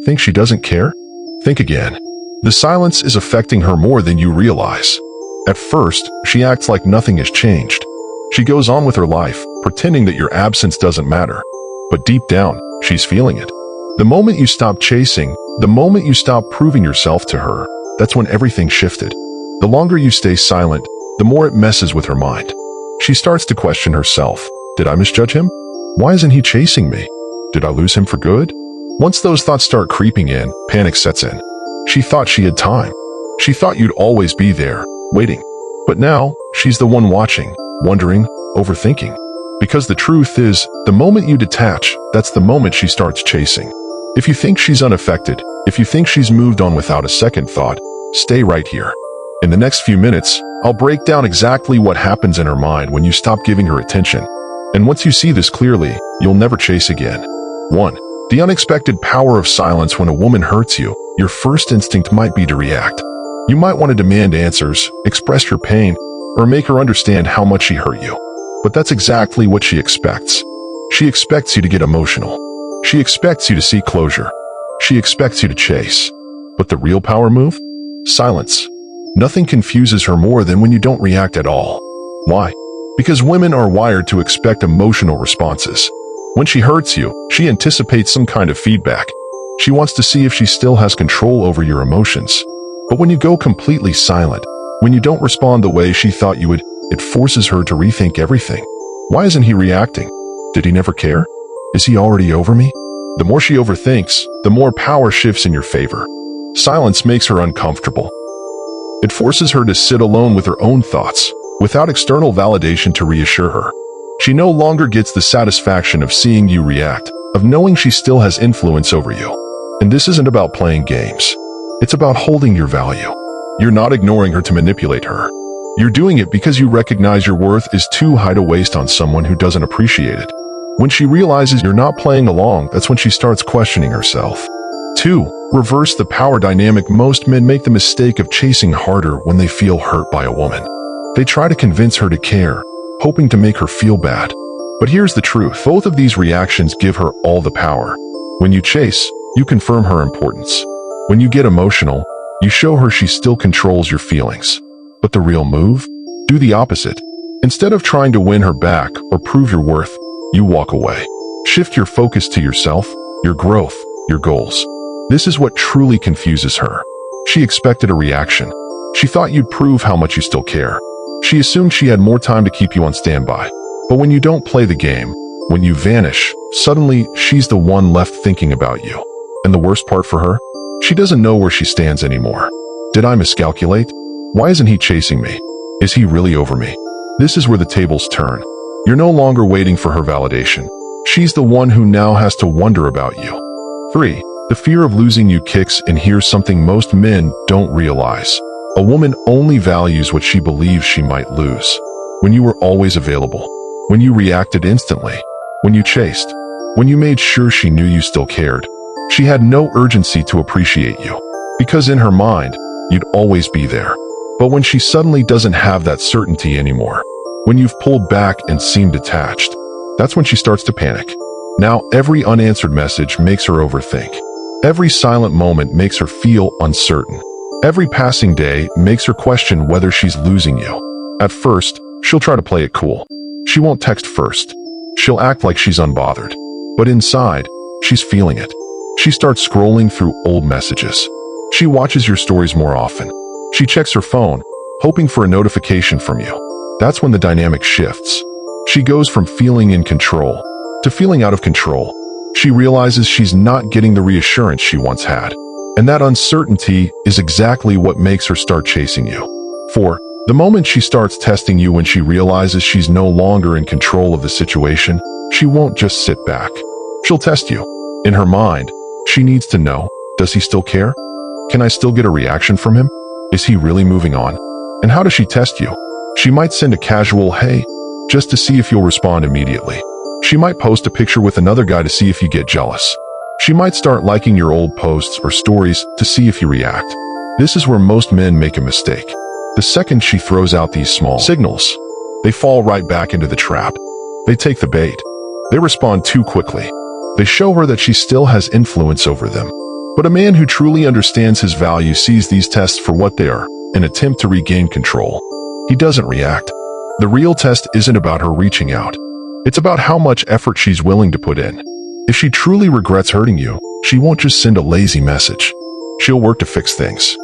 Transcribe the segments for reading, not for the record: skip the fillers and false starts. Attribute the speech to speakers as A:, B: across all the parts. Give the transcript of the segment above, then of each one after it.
A: think she doesn't care? Think again. The silence is affecting her more than you realize. At first, she acts like nothing has changed. She goes on with her life, pretending that your absence doesn't matter. But deep down, she's feeling it. The moment you stop chasing, the moment you stop proving yourself to her, that's when everything shifted. The longer you stay silent, the more it messes with her mind. She starts to question herself. Did I misjudge him? Why isn't he chasing me? Did I lose him for good? Once those thoughts start creeping in, panic sets in. She thought she had time. She thought you'd always be there, waiting. But now, she's the one watching, wondering, overthinking. Because the truth is, the moment you detach, that's the moment she starts chasing. If you think she's unaffected, if you think she's moved on without a second thought, stay right here. In the next few minutes, I'll break down exactly what happens in her mind when you stop giving her attention. And once you see this clearly, you'll never chase again. 1. The unexpected power of silence. When a woman hurts you, your first instinct might be to react. You might want to demand answers, express your pain, or make her understand how much she hurt you. But that's exactly what she expects. She expects you to get emotional. She expects you to seek closure. She expects you to chase. But the real power move? Silence. Nothing confuses her more than when you don't react at all. Why? Because women are wired to expect emotional responses. When she hurts you, she anticipates some kind of feedback. She wants to see if she still has control over your emotions. But when you go completely silent, when you don't respond the way she thought you would, it forces her to rethink everything. Why isn't he reacting? Did he never care? Is he already over me? The more she overthinks, the more power shifts in your favor. Silence makes her uncomfortable. It forces her to sit alone with her own thoughts, without external validation to reassure her. She no longer gets the satisfaction of seeing you react, of knowing she still has influence over you. And this isn't about playing games. It's about holding your value. You're not ignoring her to manipulate her. You're doing it because you recognize your worth is too high to waste on someone who doesn't appreciate it. When she realizes you're not playing along, that's when she starts questioning herself. 2. Reverse the power dynamic. Most men make the mistake of chasing harder when they feel hurt by a woman. They try to convince her to care, hoping to make her feel bad. But here's the truth. Both of these reactions give her all the power. When you chase, you confirm her importance. When you get emotional, you show her she still controls your feelings. But the real move? Do the opposite. Instead of trying to win her back or prove your worth, you walk away. Shift your focus to yourself, your growth, your goals. This is what truly confuses her. She expected a reaction. She thought you'd prove how much you still care. She assumed she had more time to keep you on standby. But when you don't play the game, when you vanish, suddenly she's the one left thinking about you. And the worst part for her? She doesn't know where she stands anymore. Did I miscalculate? Why isn't he chasing me? Is he really over me? This is where the tables turn. You're no longer waiting for her validation. She's the one who now has to wonder about you. 3. The fear of losing you kicks in. Here's something most men don't realize. A woman only values what she believes she might lose. When you were always available, when you reacted instantly, when you chased, when you made sure she knew you still cared, she had no urgency to appreciate you. Because in her mind, you'd always be there. But when she suddenly doesn't have that certainty anymore, when you've pulled back and seem detached, that's when she starts to panic. Now every unanswered message makes her overthink. Every silent moment makes her feel uncertain. Every passing day makes her question whether she's losing you. At first, she'll try to play it cool. She won't text first. She'll act like she's unbothered. But inside, she's feeling it. She starts scrolling through old messages. She watches your stories more often. She checks her phone, hoping for a notification from you. That's when the dynamic shifts. She goes from feeling in control to feeling out of control. She realizes she's not getting the reassurance she once had. And that uncertainty is exactly what makes her start chasing you. 4. The moment she starts testing you. When she realizes she's no longer in control of the situation, she won't just sit back. She'll test you. In her mind, she needs to know, does he still care? Can I still get a reaction from him? Is he really moving on? And how does she test you? She might send a casual "hey" just to see if you'll respond immediately. She might post a picture with another guy to see if you get jealous. She might start liking your old posts or stories to see if you react. This is where most men make a mistake. The second she throws out these small signals, they fall right back into the trap. They take the bait. They respond too quickly. They show her that she still has influence over them. But a man who truly understands his value sees these tests for what they are, an attempt to regain control. He doesn't react. The real test isn't about her reaching out. It's about how much effort she's willing to put in. If she truly regrets hurting you, she won't just send a lazy message. She'll work to fix things.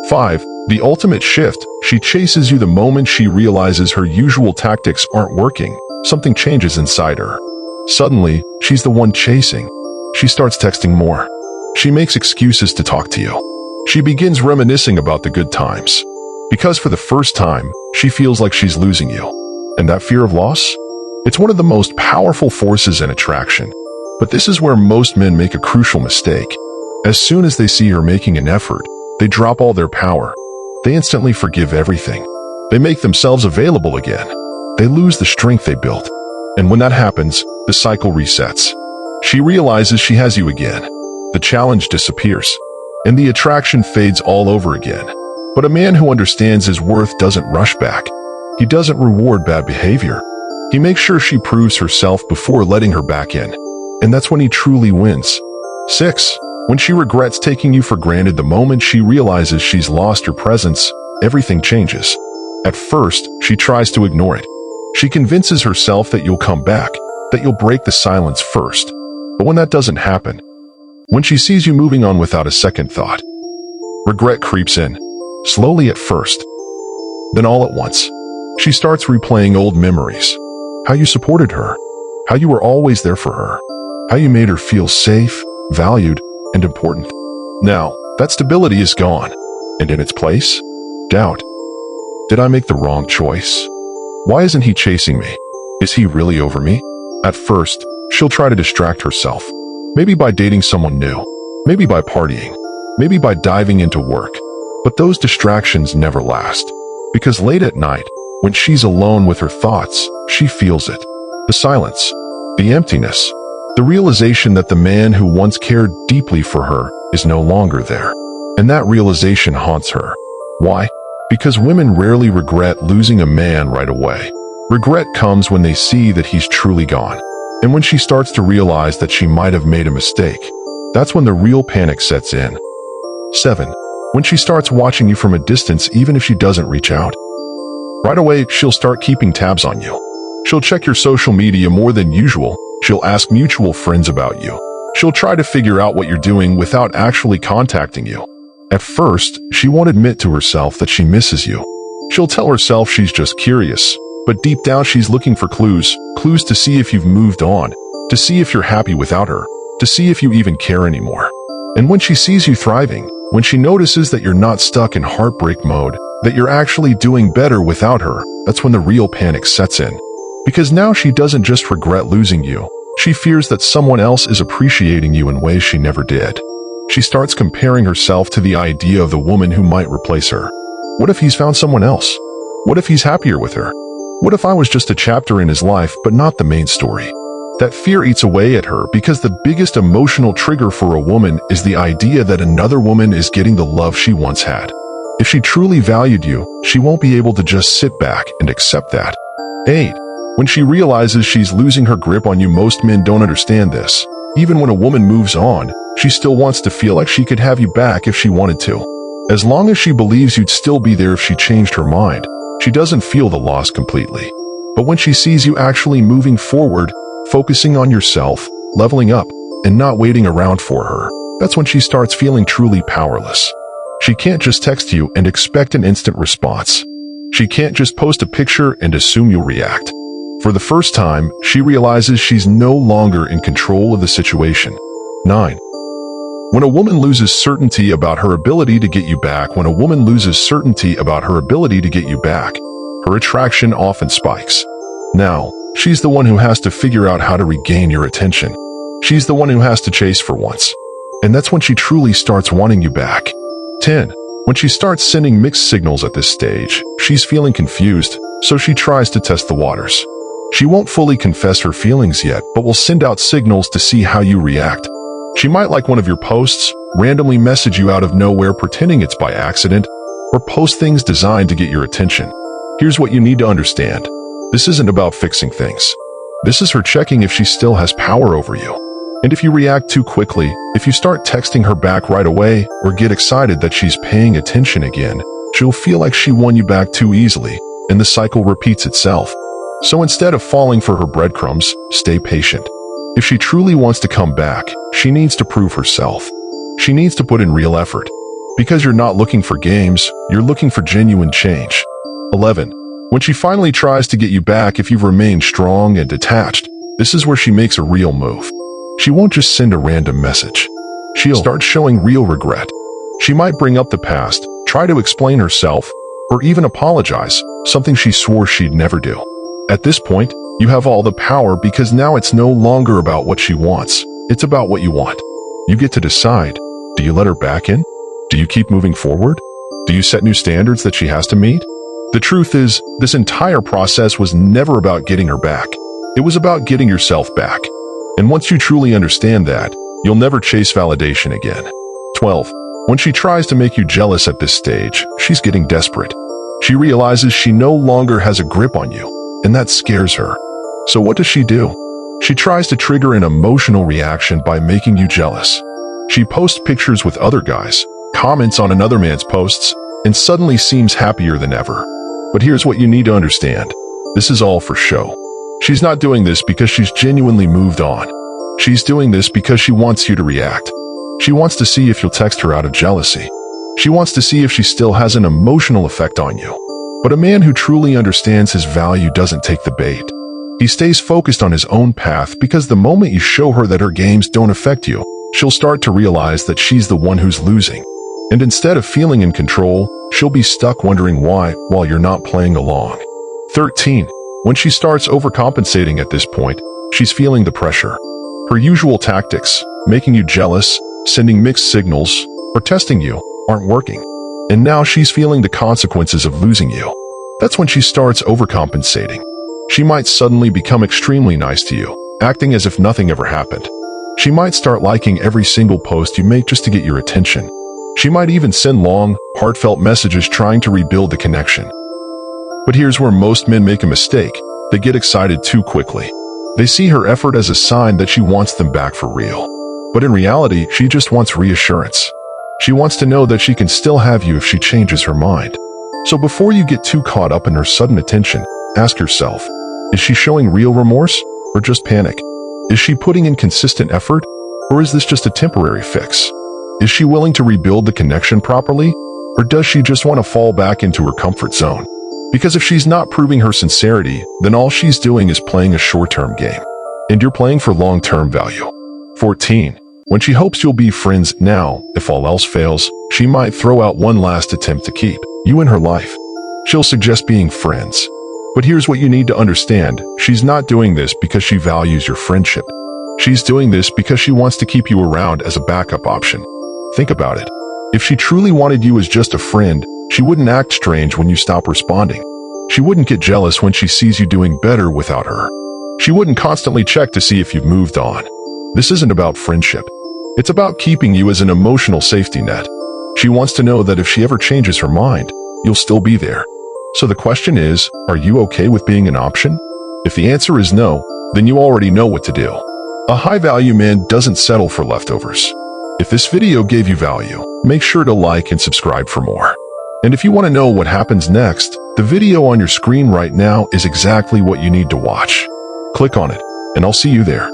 A: 5. The ultimate shift. She chases you the moment she realizes her usual tactics aren't working. Something changes inside her. Suddenly, she's the one chasing. She starts texting more. She makes excuses to talk to you. She begins reminiscing about the good times. Because for the first time, she feels like she's losing you. And that fear of loss? It's one of the most powerful forces in attraction. But this is where most men make a crucial mistake. As soon as they see her making an effort, they drop all their power. They instantly forgive everything. They make themselves available again. They lose the strength they built. And when that happens, the cycle resets. She realizes she has you again. The challenge disappears. And the attraction fades all over again. But a man who understands his worth doesn't rush back. He doesn't reward bad behavior. He makes sure she proves herself before letting her back in. And that's when he truly wins. 6. When she regrets taking you for granted the moment she realizes she's lost your presence, everything changes. At first, she tries to ignore it. She convinces herself that you'll come back, that you'll break the silence first. But when that doesn't happen, when she sees you moving on without a second thought, regret creeps in, slowly at first. Then all at once, she starts replaying old memories. How you supported her, how you were always there for her, how you made her feel safe, valued, and important. Now, that stability is gone, and in its place, doubt. Did I make the wrong choice? Why isn't he chasing me? Is he really over me? At first, she'll try to distract herself. Maybe by dating someone new, maybe by partying, maybe by diving into work. But those distractions never last. Because late at night, when she's alone with her thoughts, she feels it. The silence, the emptiness, the realization that the man who once cared deeply for her is no longer there. And that realization haunts her. Why? Because women rarely regret losing a man right away. Regret comes when they see that he's truly gone. And when she starts to realize that she might have made a mistake, that's when the real panic sets in. 7. When she starts watching you from a distance even if she doesn't reach out. Right away, she'll start keeping tabs on you. She'll check your social media more than usual. She'll ask mutual friends about you. She'll try to figure out what you're doing without actually contacting you. At first, she won't admit to herself that she misses you. She'll tell herself she's just curious, but deep down she's looking for clues to see if you've moved on, to see if you're happy without her, to see if you even care anymore. And when she sees you thriving, when she notices that you're not stuck in heartbreak mode, that you're actually doing better without her, that's when the real panic sets in. Because now she doesn't just regret losing you, she fears that someone else is appreciating you in ways she never did. She starts comparing herself to the idea of the woman who might replace her. What if he's found someone else? What if he's happier with her? What if I was just a chapter in his life but not the main story? That fear eats away at her because the biggest emotional trigger for a woman is the idea that another woman is getting the love she once had. If she truly valued you, she won't be able to just sit back and accept that. 8. When she realizes she's losing her grip on you, most men don't understand this. Even when a woman moves on, she still wants to feel like she could have you back if she wanted to. As long as she believes you'd still be there if she changed her mind, she doesn't feel the loss completely. But when she sees you actually moving forward, focusing on yourself, leveling up, and not waiting around for her, that's when she starts feeling truly powerless. She can't just text you and expect an instant response. She can't just post a picture and assume you'll react. For the first time, she realizes she's no longer in control of the situation. 9. When a woman loses certainty about her ability to get you back, her attraction often spikes. Now, she's the one who has to figure out how to regain your attention. She's the one who has to chase for once. And that's when she truly starts wanting you back. 10. When she starts sending mixed signals at this stage, she's feeling confused, so she tries to test the waters. She won't fully confess her feelings yet, but will send out signals to see how you react. She might like one of your posts, randomly message you out of nowhere pretending it's by accident, or post things designed to get your attention. Here's what you need to understand. This isn't about fixing things. This is her checking if she still has power over you. And if you react too quickly, if you start texting her back right away or get excited that she's paying attention again, she'll feel like she won you back too easily, and the cycle repeats itself. So instead of falling for her breadcrumbs, stay patient. If she truly wants to come back, she needs to prove herself. She needs to put in real effort. Because you're not looking for games, you're looking for genuine change. 11. When she finally tries to get you back if you've remained strong and detached, this is where she makes a real move. She won't just send a random message. She'll start showing real regret. She might bring up the past, try to explain herself, or even apologize, something she swore she'd never do. At this point, you have all the power because now it's no longer about what she wants. It's about what you want. You get to decide. Do you let her back in? Do you keep moving forward? Do you set new standards that she has to meet? The truth is, this entire process was never about getting her back. It was about getting yourself back. And once you truly understand that, you'll never chase validation again. 12. When she tries to make you jealous at this stage, she's getting desperate. She realizes she no longer has a grip on you, and that scares her. So what does she do? She tries to trigger an emotional reaction by making you jealous. She posts pictures with other guys, comments on another man's posts, and suddenly seems happier than ever. But here's what you need to understand. This is all for show. She's not doing this because she's genuinely moved on. She's doing this because she wants you to react. She wants to see if you'll text her out of jealousy. She wants to see if she still has an emotional effect on you. But a man who truly understands his value doesn't take the bait. He stays focused on his own path because the moment you show her that her games don't affect you, she'll start to realize that she's the one who's losing. And instead of feeling in control, she'll be stuck wondering why while you're not playing along. 13. When she starts overcompensating at this point, she's feeling the pressure. Her usual tactics, making you jealous, sending mixed signals, or testing you, aren't working. And now she's feeling the consequences of losing you. That's when she starts overcompensating. She might suddenly become extremely nice to you, acting as if nothing ever happened. She might start liking every single post you make just to get your attention. She might even send long, heartfelt messages trying to rebuild the connection. But here's where most men make a mistake. They get excited too quickly. They see her effort as a sign that she wants them back for real. But in reality, she just wants reassurance. She wants to know that she can still have you if she changes her mind. So before you get too caught up in her sudden attention, ask yourself, is she showing real remorse or just panic? Is she putting in consistent effort, or is this just a temporary fix? Is she willing to rebuild the connection properly, or does she just want to fall back into her comfort zone? Because if she's not proving her sincerity, then all she's doing is playing a short-term game. And you're playing for long-term value. 14. When she hopes you'll be friends now, if all else fails, she might throw out one last attempt to keep you in her life. She'll suggest being friends. But here's what you need to understand. She's not doing this because she values your friendship. She's doing this because she wants to keep you around as a backup option. Think about it. If she truly wanted you as just a friend, she wouldn't act strange when you stop responding. She wouldn't get jealous when she sees you doing better without her. She wouldn't constantly check to see if you've moved on. This isn't about friendship. It's about keeping you as an emotional safety net. She wants to know that if she ever changes her mind, you'll still be there. So the question is, are you okay with being an option? If the answer is no, then you already know what to do. A high-value man doesn't settle for leftovers. If this video gave you value, make sure to like and subscribe for more. And if you want to know what happens next, the video on your screen right now is exactly what you need to watch. Click on it, and I'll see you there.